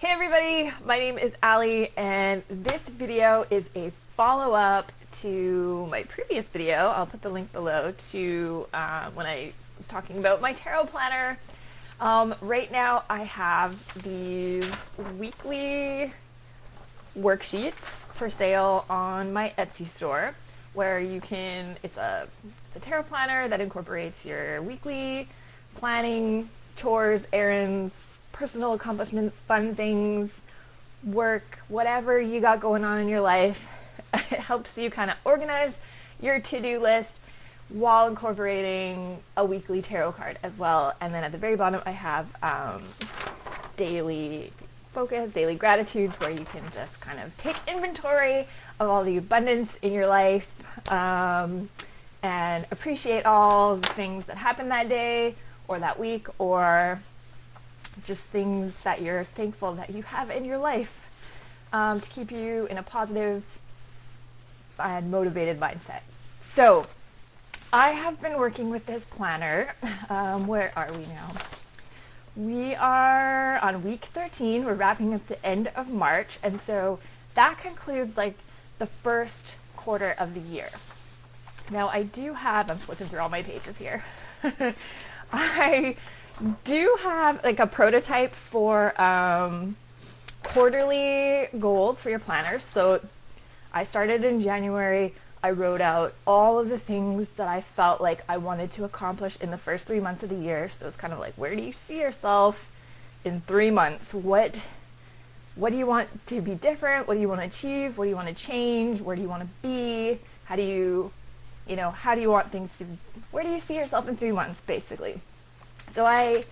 Hey everybody, my name is Allie and this video is a follow-up to my previous video. I'll put the link below to when I was talking about my tarot planner. Right now I have these weekly worksheets for sale on my Etsy store where you can, it's a tarot planner that incorporates your weekly planning, chores, errands, personal accomplishments, fun things, work, whatever you got going on in your life. It helps you kind of organize your to-do list while incorporating a weekly tarot card as well. And then at the very bottom I have daily focus, daily gratitudes, where you can just kind of take inventory of all the abundance in your life and appreciate all the things that happened that day or that week, or just things that you're thankful that you have in your life to keep you in a positive and motivated mindset. So I have been working with this planner. Where are we now? We are on week 13. We're wrapping up the end of March. And so that concludes like the first quarter of the year. Now I do have, I'm flipping through all my pages here. I do have like a prototype for quarterly goals for your planners. So I started in January. I wrote out all of the things that I felt like I wanted to accomplish in the first 3 months of the year. So it's kind of like, where do you see yourself in 3 months? What do you want to be different? What do you want to achieve? What do you want to change? Where do you want to be? How do you want things to, where do you see yourself in 3 months, basically? So I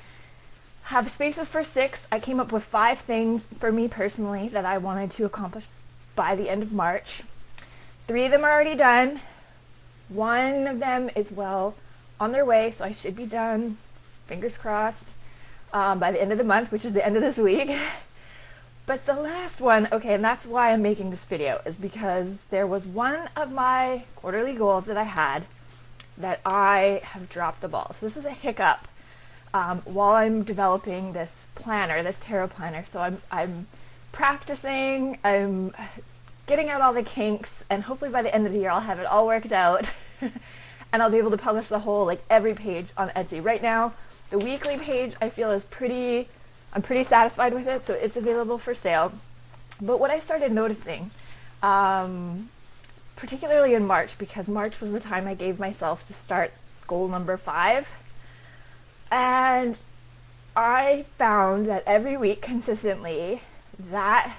have spaces for 6. I came up with 5 things for me personally that I wanted to accomplish by the end of March. 3 of them are already done. 1 of them is well on their way, so I should be done, fingers crossed, by the end of the month, which is the end of this week. But the last one, okay, and that's why I'm making this video, is because there was one of my quarterly goals that I had that I have dropped the ball. So this is a hiccup while I'm developing this planner, this tarot planner. So I'm practicing, I'm getting out all the kinks, and hopefully by the end of the year I'll have it all worked out and I'll be able to publish the whole, like every page on Etsy. Right now, the weekly page I feel is I'm pretty satisfied with it, so it's available for sale. But what I started noticing, particularly in March, because March was the time I gave myself to start goal number 5, and I found that every week consistently, that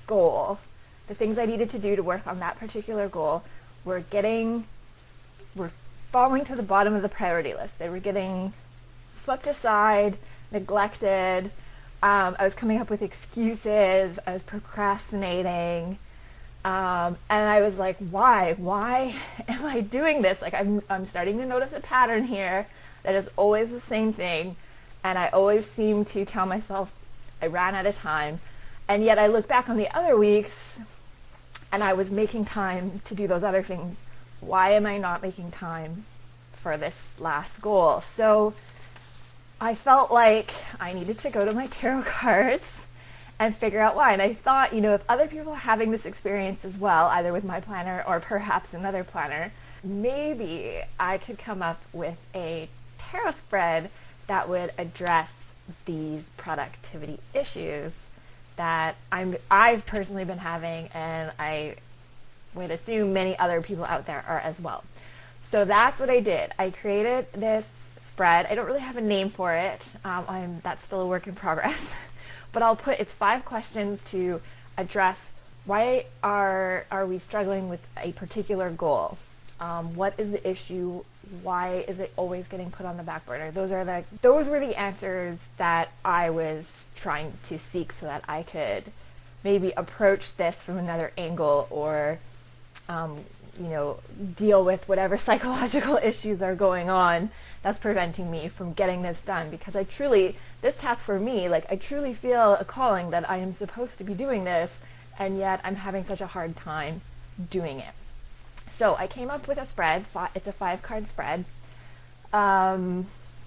goal, the things I needed to do to work on that particular goal were falling to the bottom of the priority list. They were getting swept aside, neglected. I was coming up with excuses. I was procrastinating. And I was like, why am I doing this? Like I'm starting to notice a pattern here that is always the same thing. And I always seem to tell myself I ran out of time. And yet I look back on the other weeks and I was making time to do those other things. Why am I not making time for this last goal? So I felt like I needed to go to my tarot cards and figure out why. And I thought, if other people are having this experience as well, either with my planner or perhaps another planner, maybe I could come up with a tarot spread that would address these productivity issues that I've personally been having, and I would assume many other people out there are as well. So that's what I did. I created this spread. I don't really have a name for it. That's still a work in progress. But I'll put, it's 5 questions to address why are we struggling with a particular goal? What is the issue? Why is it always getting put on the back burner? Those were the answers that I was trying to seek so that I could maybe approach this from another angle, or deal with whatever psychological issues are going on that's preventing me from getting this done. Because this task for me, I truly feel a calling that I am supposed to be doing this, and yet I'm having such a hard time doing it. So I came up with a spread. It's a 5-card spread.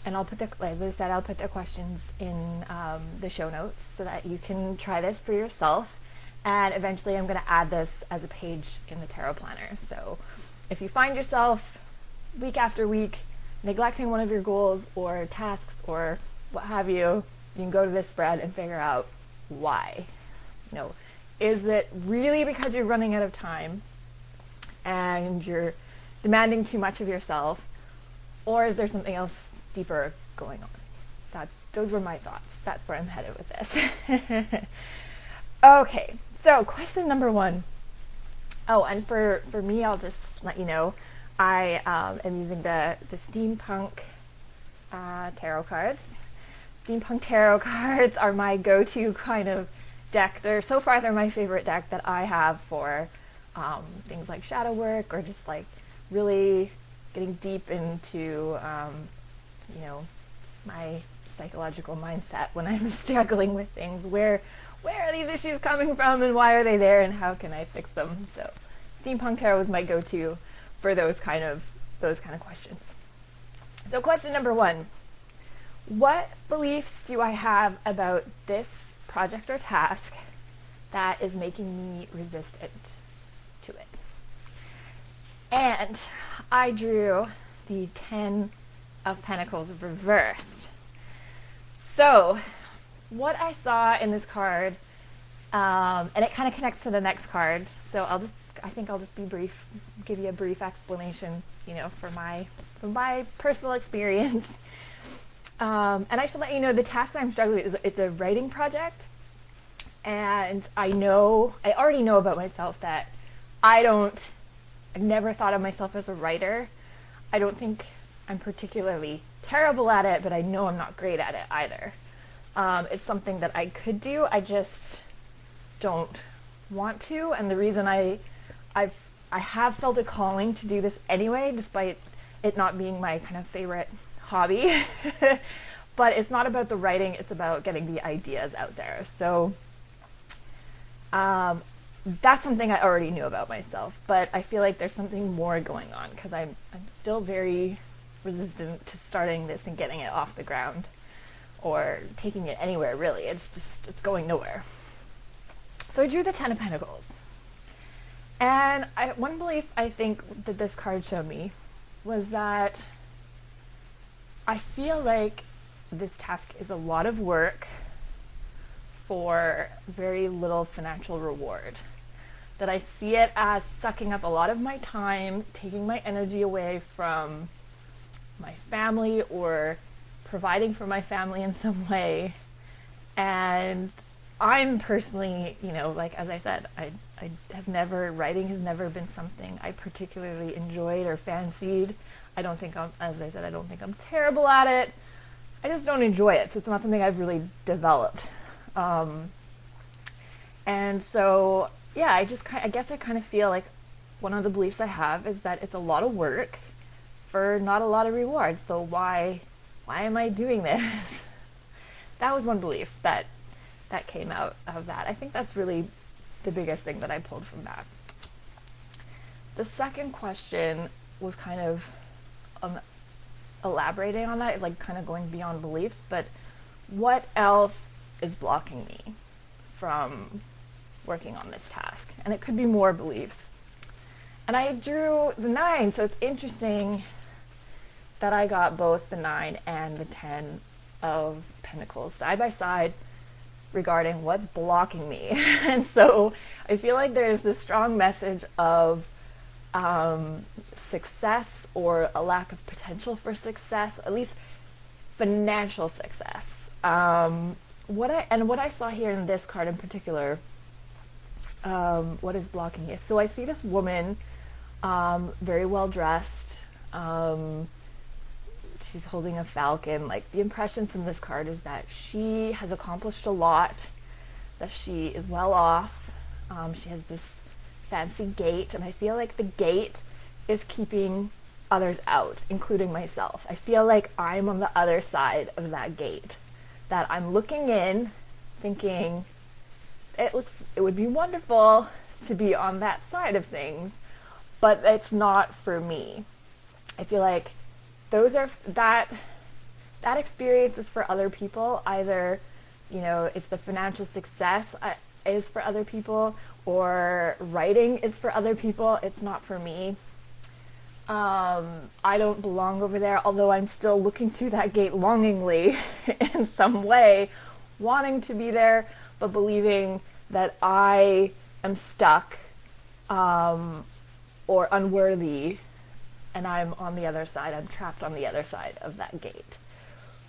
and I'll put as I said, I'll put the questions in the show notes so that you can try this for yourself. And eventually I'm going to add this as a page in the tarot planner. So if you find yourself week after week neglecting one of your goals or tasks or what have you, you can go to this spread and figure out why. You know, is it really because you're running out of time and you're demanding too much of yourself, or is there something else deeper going on? Those were my thoughts. That's where I'm headed with this. Okay, so question number 1. Oh, and for me, I'll just let you know, I am using the steampunk tarot cards. Steampunk tarot cards are my go-to kind of deck. So far, they're my favorite deck that I have for things like shadow work or just like really getting deep into, my psychological mindset when I'm struggling with things. Where are these issues coming from and why are they there and how can I fix them? So Steampunk Tarot is my go-to for those kind of questions. So question number 1, what beliefs do I have about this project or task that is making me resistant to it? And I drew the 10 of Pentacles reversed. So what I saw in this card, and it kind of connects to the next card, so I think I'll just be brief, give you a brief explanation, from my personal experience. And I should let you know the task that I'm struggling with it's a writing project, and I already know about myself that I've never thought of myself as a writer. I don't think I'm particularly terrible at it, but I know I'm not great at it either. It's something that I could do, I just don't want to, and the reason I have felt a calling to do this anyway, despite it not being my kind of favorite hobby. But it's not about the writing, it's about getting the ideas out there. So that's something I already knew about myself, but I feel like there's something more going on because I'm still very resistant to starting this and getting it off the ground or taking it anywhere, really. It's going nowhere. So I drew the 10 of Pentacles. And one belief I think that this card showed me was that I feel like this task is a lot of work for very little financial reward. That I see it as sucking up a lot of my time, taking my energy away from my family or providing for my family in some way. And I'm personally, like as I said, I have writing has never been something I particularly enjoyed or fancied. I don't think I'm terrible at it. I just don't enjoy it. So it's not something I've really developed. And so, yeah, I guess I kind of feel like one of the beliefs I have is that it's a lot of work for not a lot of reward. So why am I doing this? That was one belief that came out of that. I think that's really the biggest thing that I pulled from that. The second question was kind of elaborating on that, like kind of going beyond beliefs, but what else is blocking me from working on this task? And it could be more beliefs. And I drew the 9, so it's interesting that I got both the 9 and the 10 of Pentacles side by side regarding what's blocking me. And so I feel like there's this strong message of success or a lack of potential for success, at least financial success. What I saw here in this card in particular, what is blocking you? So I see this woman, very well dressed. She's holding a falcon. Like, the impression from this card is that she has accomplished a lot, that she is well off. She has this fancy gate, and I feel like the gate is keeping others out, including myself. I feel like I'm on the other side of that gate, that I'm looking in thinking it would be wonderful to be on that side of things, but it's not for me. I feel like that that experience is for other people. Either, it's the financial success is for other people, or writing is for other people. It's not for me. I don't belong over there, although I'm still looking through that gate longingly in some way, wanting to be there, but believing that I am stuck or unworthy, and I'm on the other side. I'm trapped on the other side of that gate.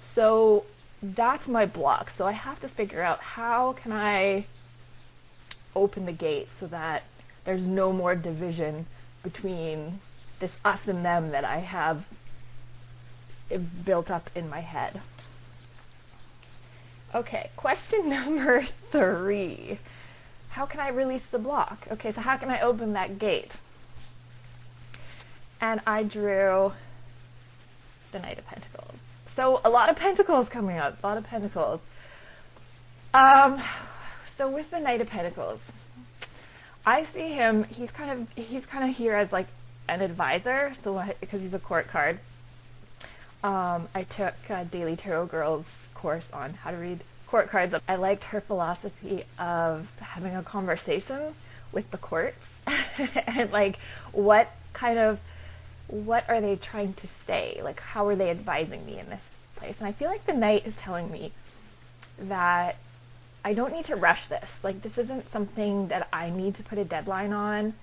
So that's my block. So I have to figure out, how can I open the gate so that there's no more division between this us and them that I have built up in my head. Okay, question number 3. How can I release the block? Okay, so how can I open that gate? And I drew the Knight of Pentacles. So a lot of pentacles coming up, a lot of pentacles. So with the Knight of Pentacles, I see him, he's kind of here as like an advisor, so because he's a court card. I took Daily Tarot Girl's course on how to read court cards. I liked her philosophy of having a conversation with the courts and like what are they trying to say? Like, how are they advising me in this place? And I feel like the Knight is telling me that I don't need to rush this. Like, this isn't something that I need to put a deadline on.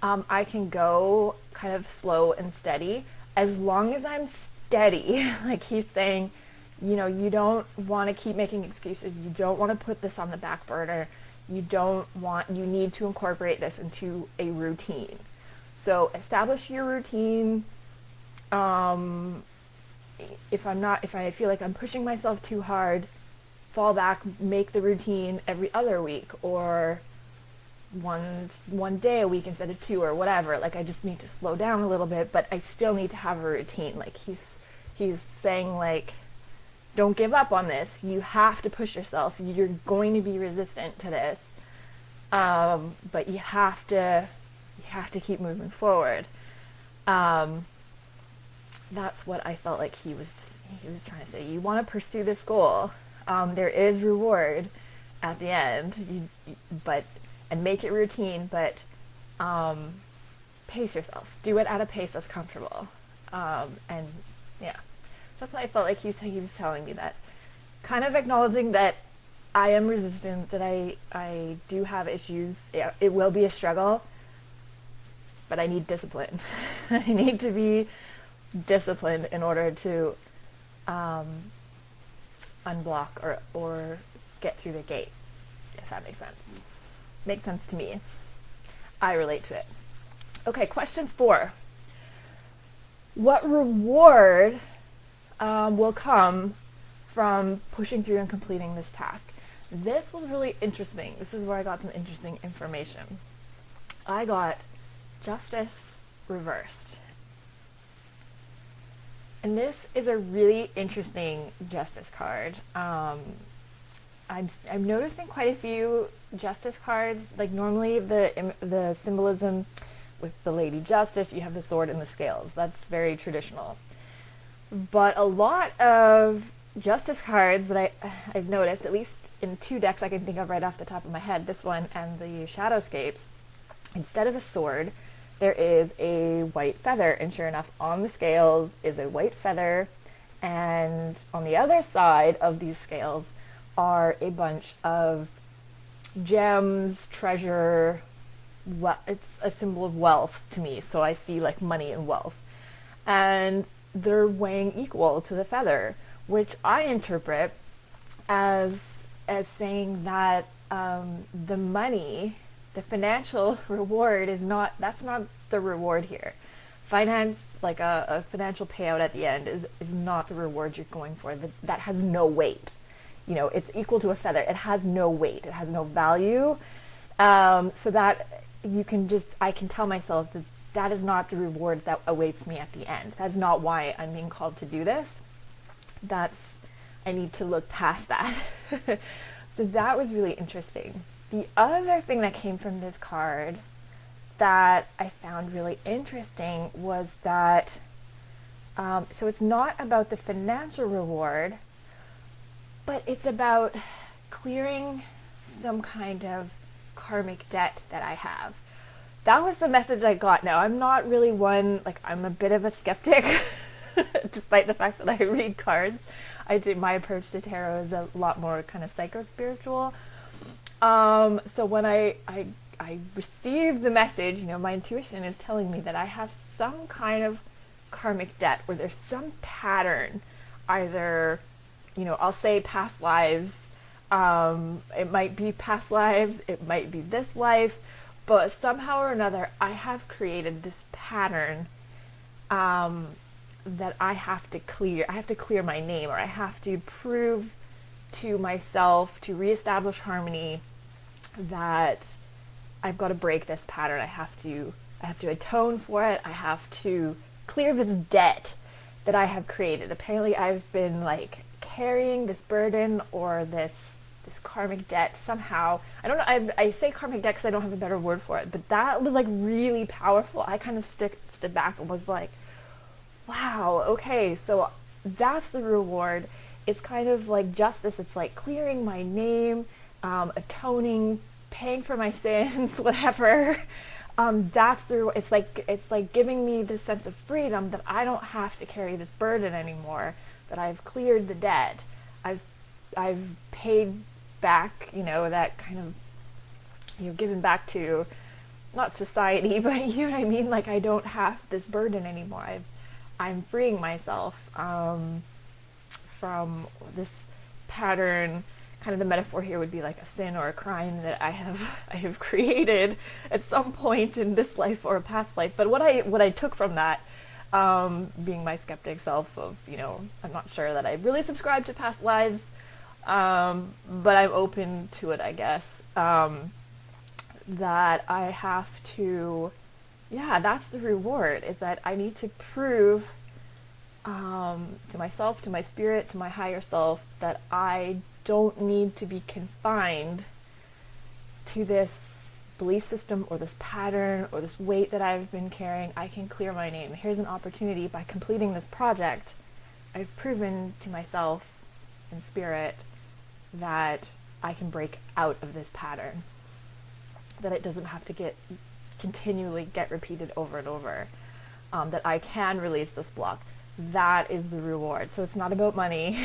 I can go kind of slow and steady as long as I'm steady. Like he's saying, you don't want to keep making excuses. You don't want to put this on the back burner. You need to incorporate this into a routine. So establish your routine. If I feel like I'm pushing myself too hard, fall back, make the routine every other week, or one day a week instead of 2, or whatever. Like, I just need to slow down a little bit, but I still need to have a routine. Like he's saying, like, don't give up on this. You have to push yourself. You're going to be resistant to this, but you have to keep moving forward. That's what I felt like he was trying to say. You want to pursue this goal. There is reward at the end, and make it routine, but pace yourself. Do it at a pace that's comfortable. And yeah, that's what I felt like he was telling me, that kind of acknowledging that I am resistant, that I do have issues. Yeah, it will be a struggle, but I need discipline. I need to be disciplined in order to unblock or get through the gate, if that makes sense. Makes sense to me. I relate to it. Okay, question 4. What reward will come from pushing through and completing this task? This was really interesting. This is where I got some interesting information. I got Justice reversed. And this is a really interesting Justice card. I'm noticing quite a few Justice cards. Like, normally the symbolism with the Lady Justice, you have the sword and the scales. That's very traditional. But a lot of Justice cards that I've noticed, at least in 2 decks I can think of right off the top of my head, this one and the Shadowscapes, instead of a sword, there is a white feather. And sure enough, on the scales is a white feather. And on the other side of these scales are a bunch of gems, treasure. It's a symbol of wealth to me, so I see like money and wealth, and they're weighing equal to the feather, which I interpret as saying that the money, the financial reward that's not the reward here. Finance, like a financial payout at the end, is not the reward you're going for. That has no weight. It's equal to a feather. It has no weight. It has no value. So that I can tell myself that is not the reward that awaits me at the end. That's not why I'm being called to do this. I need to look past that. So that was really interesting. The other thing that came from this card that I found really interesting was that So it's not about the financial reward, but it's about clearing some kind of karmic debt that I have. That was the message I got. Now, I'm not really one, like, I'm a bit of a skeptic, despite the fact that I read cards. My approach to tarot is a lot more kind of psycho-spiritual. So when I received the message, my intuition is telling me that I have some kind of karmic debt, where there's some pattern, either, I'll say past lives, it might be past lives, it might be this life, but somehow or another, I have created this pattern that I have to clear. I have to clear my name, or I have to prove to myself, to reestablish harmony, that I've got to break this pattern. I have to atone for it. I have to clear this debt that I have created. Apparently, I've been carrying this burden, or this karmic debt somehow. I don't know, I say karmic debt because I don't have a better word for it, but that was really powerful. I kind of stood back and was like, wow, okay, so that's the reward. It's kind of like justice. It's like clearing my name, atoning, paying for my sins, whatever. That's the reward. It's like giving me this sense of freedom, that I don't have to carry this burden anymore, that I've cleared the debt. I've paid back, that kind of, given back to, not society, but you know what I mean? I don't have this burden anymore. I'm freeing myself from this pattern. Kind of the metaphor here would be like a sin or a crime that I have created at some point in this life or a past life. But what I took from that, being my skeptic self of, I'm not sure that I really subscribe to past lives, but I'm open to it, I guess, that I have to, that's the reward, is that I need to prove to myself, to my spirit, to my higher self, that I don't need to be confined to this belief system, or this pattern, or this weight that I've been carrying. I can clear my name. Here's an opportunity. By completing this project, I've proven to myself and spirit that I can break out of this pattern, that it doesn't have to continually get repeated over and over, that I can release this block. That is the reward. So it's not about money.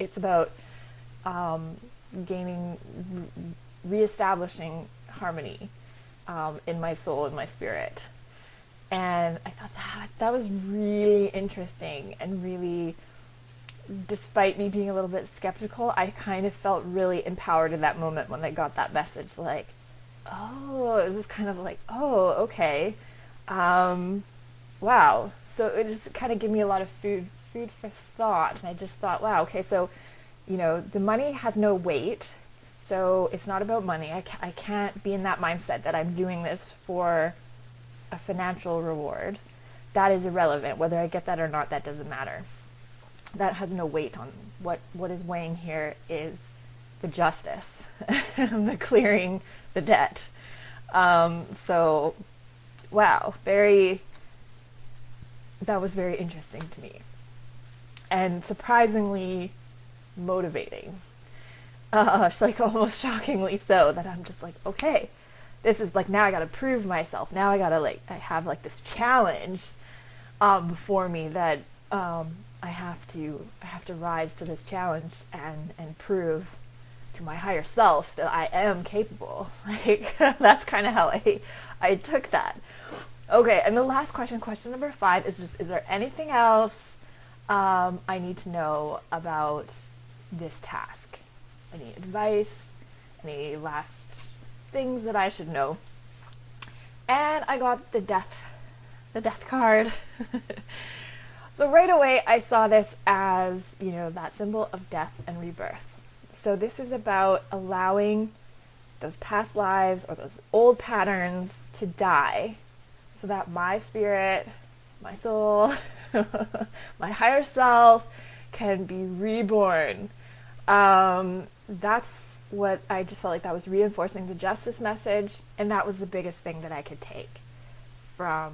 It's about reestablishing harmony in my soul and my spirit. And I thought that was really interesting, and really, despite me being a little bit skeptical, I kind of felt really empowered in that moment when I got that message. It was just kind of like, oh, okay. Wow. So it just kind of gave me a lot of food for thought. And I just thought, wow, okay, so, the money has no weight. So it's not about money. I can't be in that mindset that I'm doing this for a financial reward. That is irrelevant. Whether I get that or not, that doesn't matter. That has no weight on what is weighing here is the justice, the clearing the debt. So, wow, that was very interesting to me, and surprisingly motivating. It's almost shockingly so, that I'm just like, okay, this is now I gotta prove myself. Now I gotta I have this challenge before me, that I have to rise to this challenge and prove to my higher self that I am capable. That's kind of how I took that. Okay, and the last question number 5, is there anything else I need to know about this task? Any advice? Any last things that I should know? And I got the death card. So right away I saw this as, that symbol of death and rebirth. So this is about allowing those past lives, or those old patterns, to die, so that my spirit, my soul, my higher self can be reborn. That's what I just felt like that was reinforcing the justice message, and that was the biggest thing that I could take from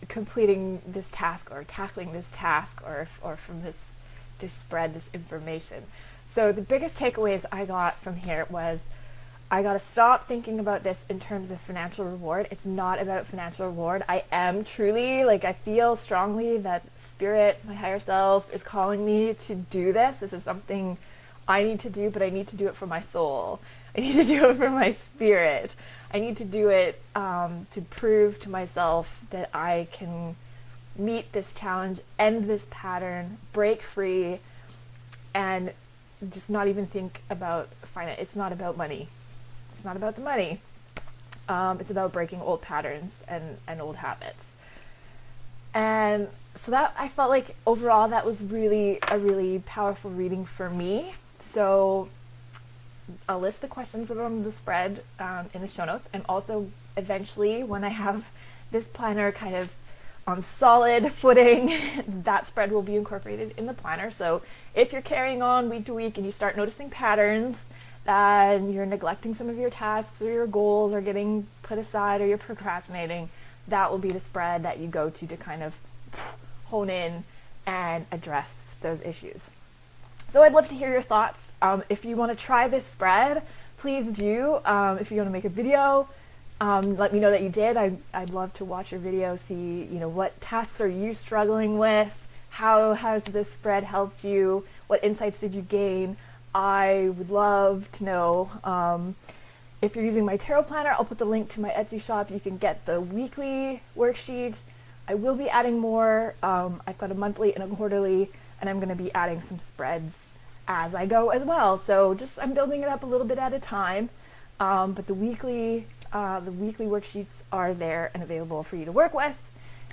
completing this task or tackling this task or from this spread, this information. So the biggest takeaways I got from here was I got to stop thinking about this in terms of financial reward. It's not about financial reward. I am truly, like, I feel strongly that spirit, my higher self, is calling me to do this. This is something I need to do, but I need to do it for my soul. I need to do it for my spirit. I need to do it to prove to myself that I can meet this challenge, end this pattern, break free, and just not even think about finance. It's not about money. It's not about the money. It's about breaking old patterns and old habits. And so that, I felt like overall that was really a really powerful reading for me. So I'll list the questions from the spread in the show notes, and also eventually when I have this planner kind of on solid footing, that spread will be incorporated in the planner. So if you're carrying on week to week and you start noticing patterns, that you're neglecting some of your tasks or your goals are getting put aside or you're procrastinating, that will be the spread that you go to kind of hone in and address those issues. So I'd love to hear your thoughts. If you want to try this spread, please do. If you want to make a video, let me know that you did. I'd love to watch your video, see, you know, what tasks are you struggling with? How has this spread helped you? What insights did you gain? I would love to know. If you're using my tarot planner, I'll put the link to my Etsy shop. You can get the weekly worksheets. I will be adding more. I've got a monthly and a quarterly, and I'm going to be adding some spreads as I go as well. So I'm building it up a little bit at a time. But the weekly worksheets are there and available for you to work with.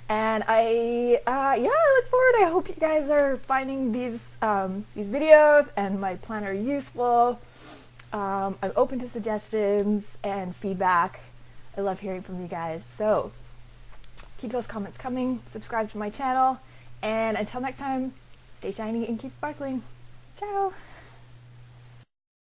And I look forward. I hope you guys are finding these videos and my planner useful. I'm open to suggestions and feedback. I love hearing from you guys. So keep those comments coming. Subscribe to my channel. And until next time, stay shiny and keep sparkling. Ciao.